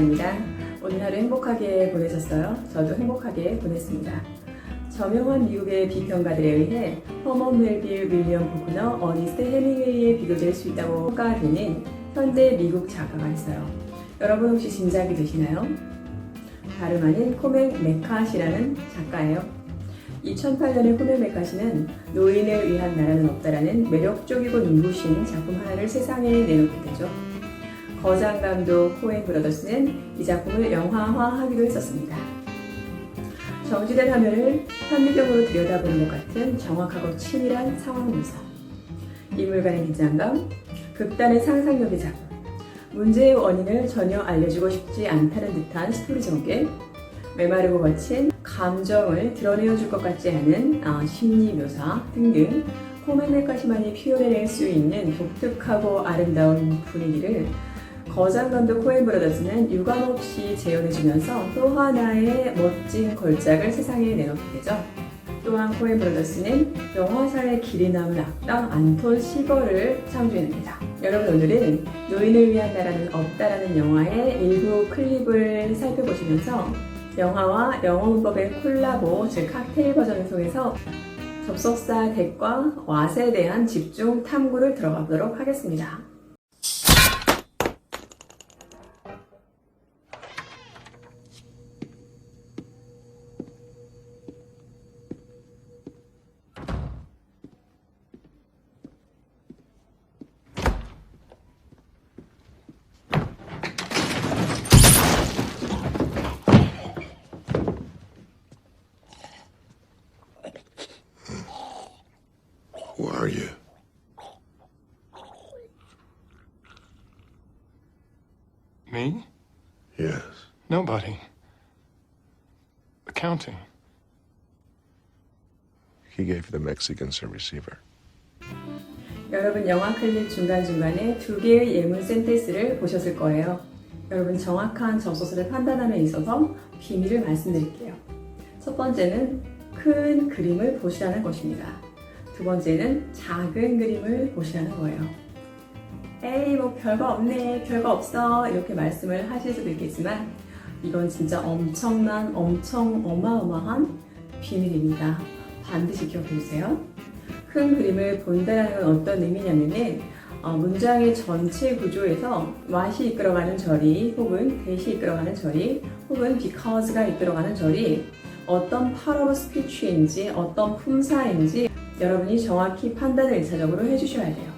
작가입니다. 오늘 하루 행복하게 보내셨어요? 저도 행복하게 보냈습니다. 저명한 미국의 비평가들에 의해 허먼 멜빌, 윌리엄 포크너, 어니스트 헤밍웨이에 비교될 수 있다고 평가되는 현대 미국 작가가 있어요. 여러분 혹시 짐작이 되시나요? 다름 아닌 코맥 메카시라는 작가예요. 2008년에 코맥 메카시는 노인을 위한 나라는 없다라는 매력적이고 눈부신 작품 하나를 세상에 내놓게 되죠. 거장 감독 코엔 브라더스는 이 작품을 영화화하기도 했었습니다. 정지된 화면을 현미경으로 들여다보는 것 같은 정확하고 치밀한 상황 묘사, 인물 간의 긴장감, 극단의 상상력의 작품, 문제의 원인을 전혀 알려주고 싶지 않다는 듯한 스토리 전개, 메마르고 거친 감정을 드러내어줄 것 같지 않은 심리 묘사 등등 코맥 메카시만이 표현해낼 수 있는 독특하고 아름다운 분위기를 거장 감독 코엔 브라더스는 유감없이 재현해주면서 또 하나의 멋진 걸작을 세상에 내놓게 되죠. 또한 코엔 브라더스는 영화사의 길이 남은 악당 안톤 시거를 창조해냅니다. 여러분 오늘은 노인을 위한 나라는 없다라는 영화의 일부 클립을 살펴보시면서 영화와 영어 문법의 콜라보, 즉 칵테일 버전을 통해서 접속사 덱과 왓에 대한 집중 탐구를 들어가 보도록 하겠습니다. Who are you? Me? Yes. Nobody. Accounting. He gave the Mexicans a receiver. 여러분 영화 클립 중간중간에 두 개의 예문 센텐스를 보셨을 거예요. 여러분 정확한 접속사를 판단함에 있어서 비밀을 말씀드릴게요. 첫 번째는 큰 그림을 보시라는 것입니다. 두 번째는 작은 그림을 보시라는 거예요. 에이 뭐 별거 없네, 별거 없어 이렇게 말씀을 하실 수도 있겠지만 이건 진짜 엄청 어마어마한 비밀입니다. 반드시 기억해 주세요. 큰 그림을 본다는 건 어떤 의미냐면은 문장의 전체 구조에서 what이 이끌어가는 절이 혹은 that이 이끌어가는 절이 혹은 because가 이끌어가는 절이 어떤 part of speech인지 어떤 품사인지 여러분이 정확히 판단을 1차적으로 해주셔야 돼요.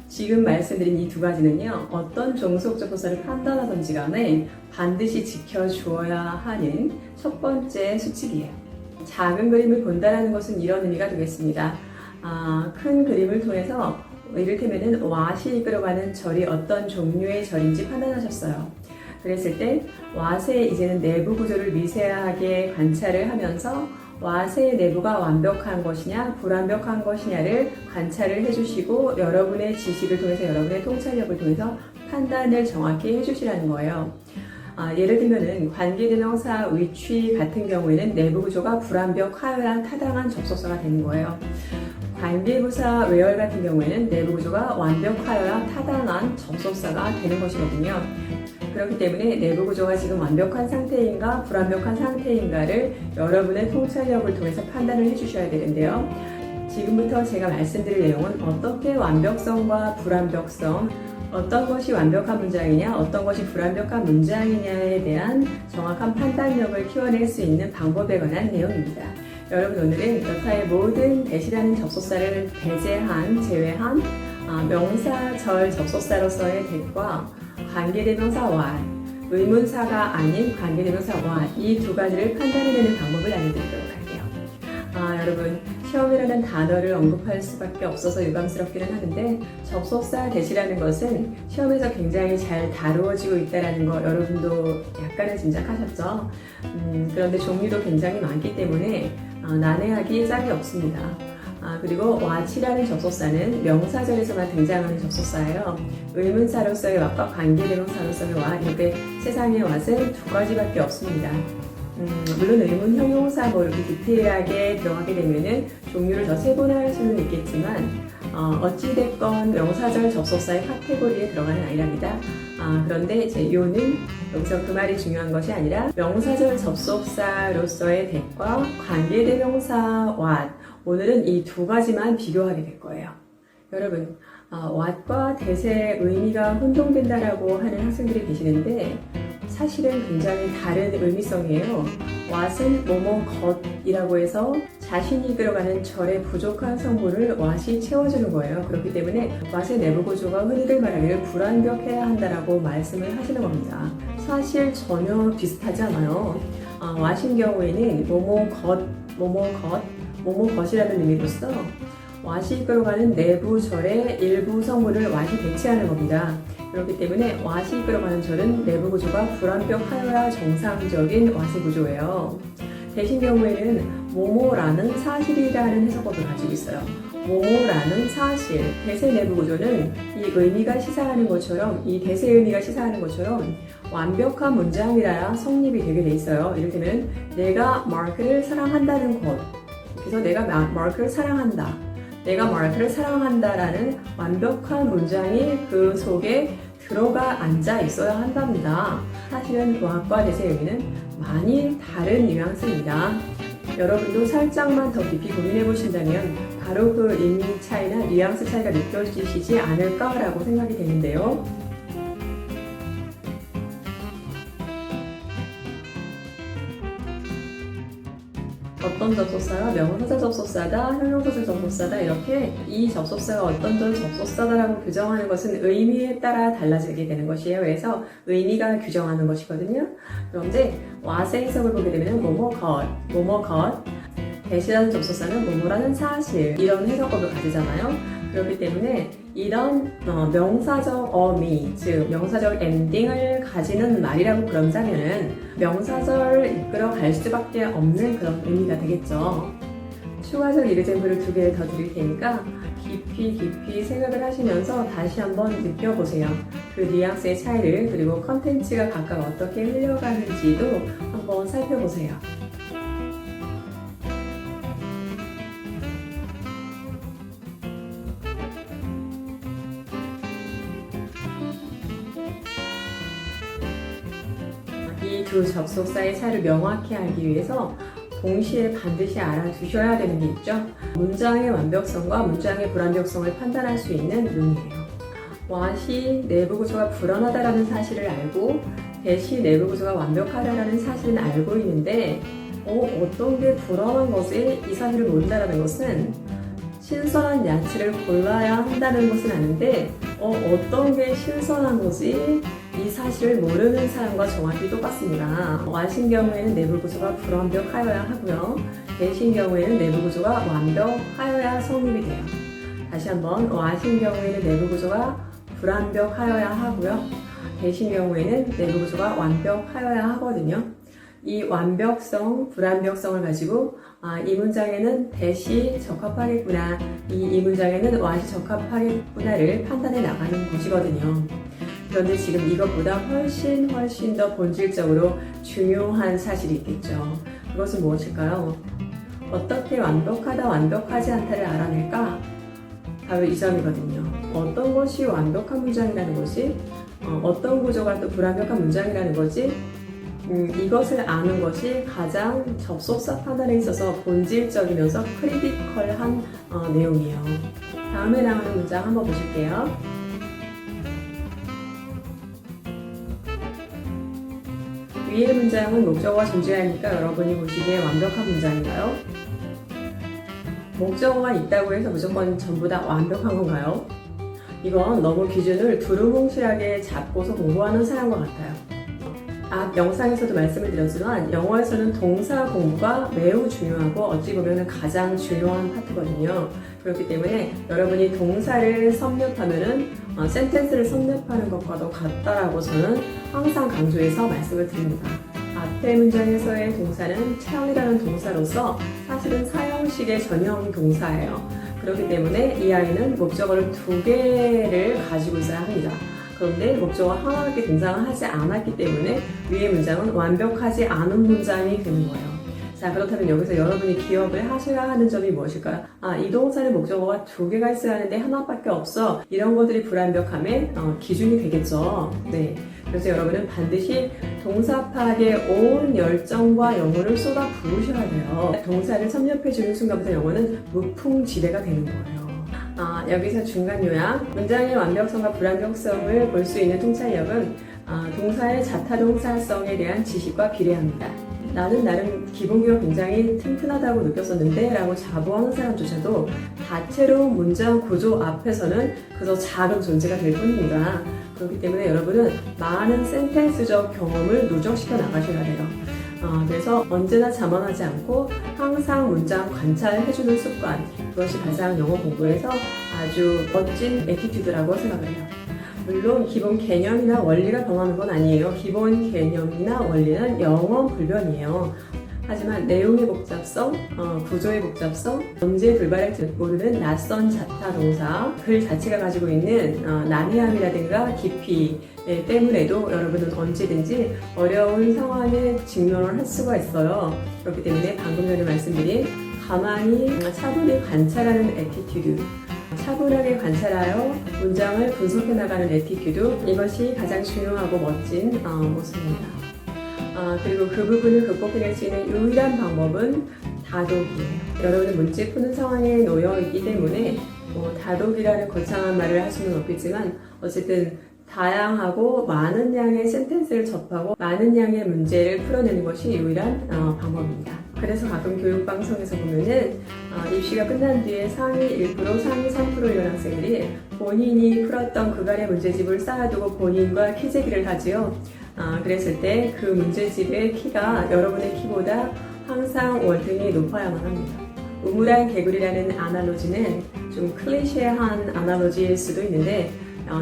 지금 말씀드린 이 두 가지는요, 어떤 종속 접속사를 판단하든지 간에 반드시 지켜주어야 하는 첫 번째 수칙이에요. 작은 그림을 본다는 것은 이런 의미가 되겠습니다. 큰 그림을 통해서 이를테면은 what이 이끌어가는 절이 어떤 종류의 절인지 판단하셨어요. 그랬을 때 what의 이제는 내부 구조를 미세하게 관찰을 하면서 what의 내부가 완벽한 것이냐 불완벽한 것이냐를 관찰을 해주시고 여러분의 지식을 통해서 여러분의 통찰력을 통해서 판단을 정확히 해주시라는 거예요. 예를 들면은 관계대명사 위치 같은 경우에는 내부 구조가 불완벽하여야 타당한 접속사가 되는 거예요. 관계부사 where 같은 경우에는 내부 구조가 완벽하여야 타당한 접속사가 되는 것이거든요. 그렇기 때문에 내부 구조가 지금 완벽한 상태인가 불완벽한 상태인가를 여러분의 통찰력을 통해서 판단을 해주셔야 되는데요. 지금부터 제가 말씀드릴 내용은 어떻게 완벽성과 불완벽성, 어떤 것이 완벽한 문장이냐, 어떤 것이 불완벽한 문장이냐에 대한 정확한 판단력을 키워낼 수 있는 방법에 관한 내용입니다. 여러분 오늘은 여타의 모든 that이라는 접속사를 제외한 명사, 절 접속사로서의 that과 관계대명사 what, 의문사가 아닌 관계대명사 what 이 두 가지를 판단해내는 방법을 알려드리도록 할게요. 여러분 시험이라는 단어를 언급할 수밖에 없어서 유감스럽기는 하는데 접속사 that이라는 것은 시험에서 굉장히 잘 다루어지고 있다는 거 여러분도 약간은 짐작하셨죠? 그런데 종류도 굉장히 많기 때문에 난해하기 짝이 없습니다. 그리고 what이라는 접속사는 명사절에서만 등장하는 접속사예요. 의문사로서의 what과 관계대명사로서의 what, 이렇게 세상에 what은 두 가지밖에 없습니다. 물론 의문 형용사 뭐 이렇게 디테일하게 들어가게 되면은 종류를 더 세분화할 수는 있겠지만 어찌됐건 명사절 접속사의 카테고리에 들어가는 아니랍니다. 그런데 이제 요는 여기서 그 말이 중요한 것이 아니라 명사절 접속사로서의 that과 관계대명사 what, 오늘은 이 두 가지만 비교하게 될 거예요. 여러분, what과 that의 의미가 혼동된다라고 하는 학생들이 계시는데 사실은 굉장히 다른 의미성이에요. what은 뭐뭐 것이라고 해서 자신이 이끌어가는 절의 부족한 성분을 what이 채워주는 거예요. 그렇기 때문에 what의 내부 구조가 흔히들 말하기를 불완벽해야 한다라고 말씀을 하시는 겁니다. 사실 전혀 비슷하지 않아요. what인 경우에는 뭐뭐 것, 뭐뭐 것이라는 의미로서 what이 이끌어가는 내부 절의 일부 성분을 what이 대체하는 겁니다. 그렇기 때문에 what이 이끌어가는 절은 내부 구조가 불완벽하여야 정상적인 what의 구조예요. 대신 경우에는 뭐뭐라는 사실이라는 해석법을 가지고 있어요. 뭐뭐라는 사실, that의 내부 구조는 이 의미가 시사하는 것처럼, 이 that의 의미가 시사하는 것처럼 완벽한 문장이라야 성립이 되게 돼 있어요. 이를테면 내가 마크를 사랑한다는 것, 그래서 내가 마크를 사랑한다, 내가 마크를 사랑한다라는 완벽한 문장이 그 속에 들어가 앉아 있어야 한답니다. 사실은 what과 that의 의미는 많이 다른 뉘앙스입니다. 여러분도 살짝만 더 깊이 고민해 보신다면 바로 그 의미 차이나 뉘앙스 차이가 느껴지시지 않을까라고 생각이 되는데요. 어떤 접속사가 명사절 접속사다, 형용사절 접속사다, 이렇게 이 접속사가 어떤 접속사다라고 규정하는 것은 의미에 따라 달라지게 되는 것이에요. 그래서 의미가 규정하는 것이거든요. 그런데 what의 해석을 보게 되면 뭐뭐 것, that이라는 접속사는 뭐뭐라는 사실, 이런 해석법을 가지잖아요. 그렇기 때문에 이런 명사적 어미, 즉 명사적 엔딩을 가지는 말이라고 그런다면은 명사절을 이끌어 갈 수밖에 없는 그런 의미가 되겠죠. 추가적 이그잼플을 두 개를 더 드릴 테니까 깊이 생각을 하시면서 다시 한번 느껴보세요. 그 뉘앙스의 차이를, 그리고 컨텐츠가 각각 어떻게 흘러가는지도 한번 살펴보세요. 이 두 접속사의 차이를 명확히 알기 위해서 동시에 반드시 알아두셔야 되는 게 있죠. 문장의 완벽성과 문장의 불완벽성을 판단할 수 있는 눈이에요. what이 내부 구조가 불완하다라는 사실을 알고 that이 내부 구조가 완벽하다라는 사실은 알고 있는데 어떤 게 불완한 것이 이 사실을 모른다는 것은 신선한 야채를 골라야 한다는 것은 아는데 어떤 게 신선한 것이 이 사실을 모르는 사람과 정확히 똑같습니다. what인 경우에는 내부 구조가 불완벽하여야 하고요. that인 경우에는 내부 구조가 완벽하여야 성립이 돼요. 다시 한번, what인 경우에는 내부 구조가 불완벽하여야 하고요. that인 경우에는 내부 구조가 완벽하여야 하거든요. 이 완벽성, 불완벽성을 가지고 이 문장에는 that이 적합하겠구나, 이 문장에는 what이 적합하겠구나를 판단해 나가는 것이거든요. 그런데 지금 이것보다 훨씬 더 본질적으로 중요한 사실이 있겠죠. 그것은 무엇일까요? 어떻게 완벽하다, 완벽하지 않다를 알아낼까? 바로 이 점이거든요. 어떤 것이 완벽한 문장이라는 것이, 어떤 구조가 또 불완벽한 문장이라는 거지, 이것을 아는 것이 가장 접속사 판단에 있어서 본질적이면서 크리티컬한 내용이에요. 다음에 나오는 문장 한번 보실게요. 위의 문장은 목적어가 존재하니까 여러분이 보시기에 완벽한 문장인가요? 목적어가 있다고 해서 무조건 전부 다 완벽한 건가요? 이건 너무 기준을 두루뭉실하게 잡고서 공부하는 사람과 같아요. 앞 영상에서도 말씀을 드렸지만 영어에서는 동사 공부가 매우 중요하고 어찌 보면 가장 중요한 파트거든요. 그렇기 때문에 여러분이 동사를 섭렵하면은 센텐스를 섭렵하는 것과도 같다라고 저는 항상 강조해서 말씀을 드립니다. 앞에 문장에서의 동사는 tell이라는 동사로서 사실은 사형식의 전형 동사예요. 그렇기 때문에 이 아이는 목적어를 2개를 가지고 있어야 합니다. 그런데 목적어 하나밖에 등장을 하지 않았기 때문에 위의 문장은 완벽하지 않은 문장이 되는 거예요. 자, 그렇다면 여기서 여러분이 기억을 하셔야 하는 점이 무엇일까요? 이 동사는 목적어가 2개가 있어야 하는데 하나밖에 없어. 이런 것들이 불완벽함의 기준이 되겠죠. 네. 그래서 여러분은 반드시 동사 파악에 온 열정과 영혼을 쏟아 부으셔야 돼요. 동사를 섭렵해주는 순간부터 영혼은 무풍지대가 되는 거예요. 여기서 중간 요약. 문장의 완벽성과 불완벽성을 볼 수 있는 통찰력은 동사의 자타동사성에 대한 지식과 비례합니다. 나는 나름 기본기가 굉장히 튼튼하다고 느꼈었는데 라고 자부하는 사람조차도 다채로운 문장 구조 앞에서는 그저 작은 존재가 될 뿐입니다. 그렇기 때문에 여러분은 많은 센텐스적 경험을 누적시켜 나가셔야 돼요. 그래서 언제나 자만하지 않고 항상 문장 관찰해주는 습관, 그것이 가장 영어 공부에서 아주 멋진 애티튜드라고 생각을 해요. 물론 기본 개념이나 원리가 변하는 건 아니에요. 기본 개념이나 원리는 영원 불변이에요. 하지만 내용의 복잡성, 구조의 복잡성, 문제의 불발을 모르는 낯선 자타 동사, 글 자체가 가지고 있는 난해함이라든가 깊이 때문에도 여러분은 언제든지 어려운 상황에 직면을 할 수가 있어요. 그렇기 때문에 방금 전에 말씀드린 가만히 차분히 관찰하는 애티튜드, 차분하게 관찰하여 문장을 분석해 나가는 애티튜드, 이것이 가장 중요하고 멋진 모습입니다. 그리고 그 부분을 극복해낼 수 있는 유일한 방법은 다독이에요. 여러분은 문제 푸는 상황에 놓여 있기 때문에 다독이라는 거창한 말을 할 수는 없겠지만 어쨌든 다양하고 많은 양의 센텐스를 접하고 많은 양의 문제를 풀어내는 것이 유일한 방법입니다. 그래서 가끔 교육방송에서 보면은 입시가 끝난 뒤에 상위 1%, 상위 3% 이런 학생들이 본인이 풀었던 그간의 문제집을 쌓아두고 본인과 키재기를 하지요. 그랬을 때 그 문제집의 키가 여러분의 키보다 항상 월등히 높아야만 합니다. 우물안 개구리라는 아날로지는 좀 클리셰한 아날로지일 수도 있는데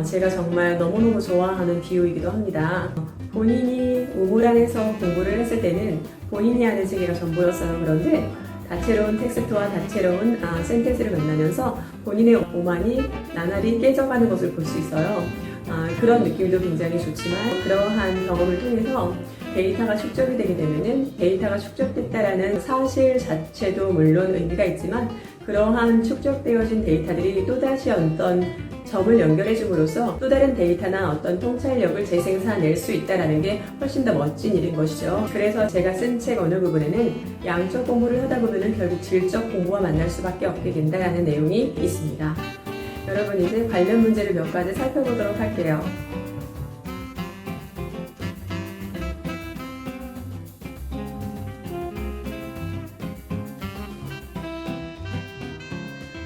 제가 정말 너무너무 좋아하는 비유이기도 합니다. 본인이 우물 안에서 공부를 했을 때는 본인이 아는 세계가 전부였어요. 그런데 다채로운 텍스트와 다채로운 센텐스를 만나면서 본인의 오만이 나날이 깨져가는 것을 볼 수 있어요. 그런 느낌도 굉장히 좋지만 그러한 경험을 통해서 데이터가 축적이 되게 되면은 데이터가 축적됐다라는 사실 자체도 물론 의미가 있지만 그러한 축적되어진 데이터들이 또다시 어떤 점을 연결해 줌으로써 또 다른 데이터나 어떤 통찰력을 재생산낼 수 있다는 게 훨씬 더 멋진 일인 것이죠. 그래서 제가 쓴 책 어느 부분에는 양적 공부를 하다 보면 결국 질적 공부와 만날 수밖에 없게 된다는 내용이 있습니다. 여러분 이제 관련 문제를 몇 가지 살펴보도록 할게요.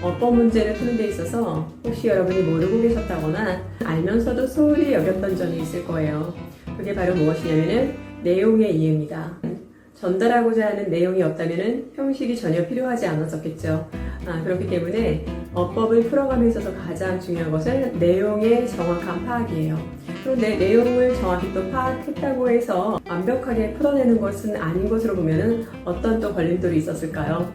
어법 문제를 푸는 데 있어서 혹시 여러분이 모르고 계셨다거나 알면서도 소홀히 여겼던 점이 있을 거예요. 그게 바로 무엇이냐면은 내용의 이해입니다. 전달하고자 하는 내용이 없다면은 형식이 전혀 필요하지 않았었겠죠. 그렇기 때문에 어법을 풀어감에 있어서 가장 중요한 것은 내용의 정확한 파악이에요. 그런데 내용을 정확히 또 파악했다고 해서 완벽하게 풀어내는 것은 아닌 것으로 보면은 어떤 또 걸림돌이 있었을까요?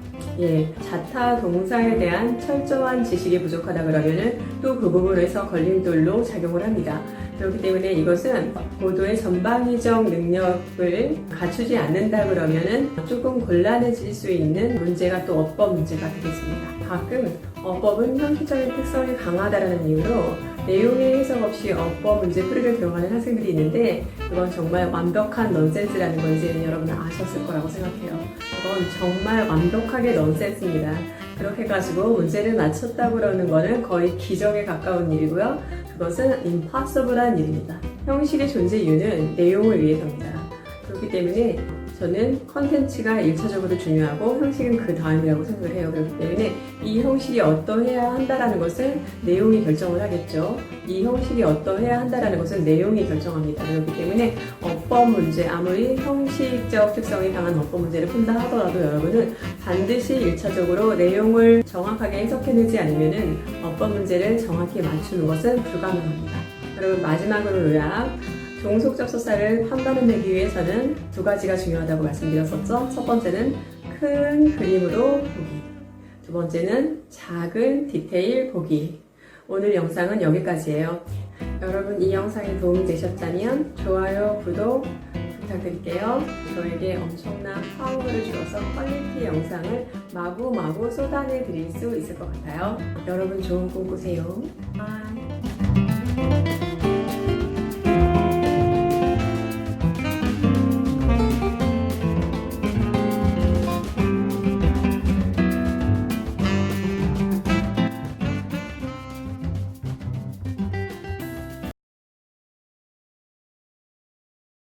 자타 동사에 대한 철저한 지식이 부족하다 그러면은 또 그 부분에서 걸림돌로 작용을 합니다. 그렇기 때문에 이것은 고도의 전방위적 능력을 갖추지 않는다 그러면은 조금 곤란해질 수 있는 문제가 또 어법 문제가 되겠습니다. 가끔 어법은 형식적인 특성이 강하다라는 이유로 내용의 해석 없이 어법 문제 풀이를 들어가는 학생들이 있는데 그건 정말 완벽한 넌센스라는 걸 이제 여러분은 아셨을 거라고 생각해요. 그건 정말 완벽하게 넌센스입니다. 그렇게 가지고 문제를 맞췄다고 그러는 거는 거의 기적에 가까운 일이고요. 그것은 impossible한 일입니다. 형식의 존재 이유는 내용을 위해서입니다. 그렇기 때문에 저는 컨텐츠가 1차적으로 중요하고 형식은 그 다음이라고 생각을 해요. 그렇기 때문에 이 형식이 어떠해야 한다는 것은 내용이 결정을 하겠죠. 이 형식이 어떠해야 한다는 것은 내용이 결정합니다. 그렇기 때문에 어법 문제, 아무리 형식적 특성이 강한 어법 문제를 푼다 하더라도 여러분은 반드시 1차적으로 내용을 정확하게 해석해내지 않으면 어법 문제를 정확히 맞추는 것은 불가능합니다. 여러분 마지막으로 요약. 종속 접속사를 판단해내기 위해서는 두 가지가 중요하다고 말씀드렸었죠. 첫 번째는 큰 그림으로 보기, 두 번째는 작은 디테일 보기. 오늘 영상은 여기까지예요. 여러분 이 영상이 도움이 되셨다면 좋아요, 구독 부탁드릴게요. 저에게 엄청난 파워를 주어서 퀄리티 영상을 마구마구 쏟아내 드릴 수 있을 것 같아요. 여러분 좋은 꿈 꾸세요. 바이.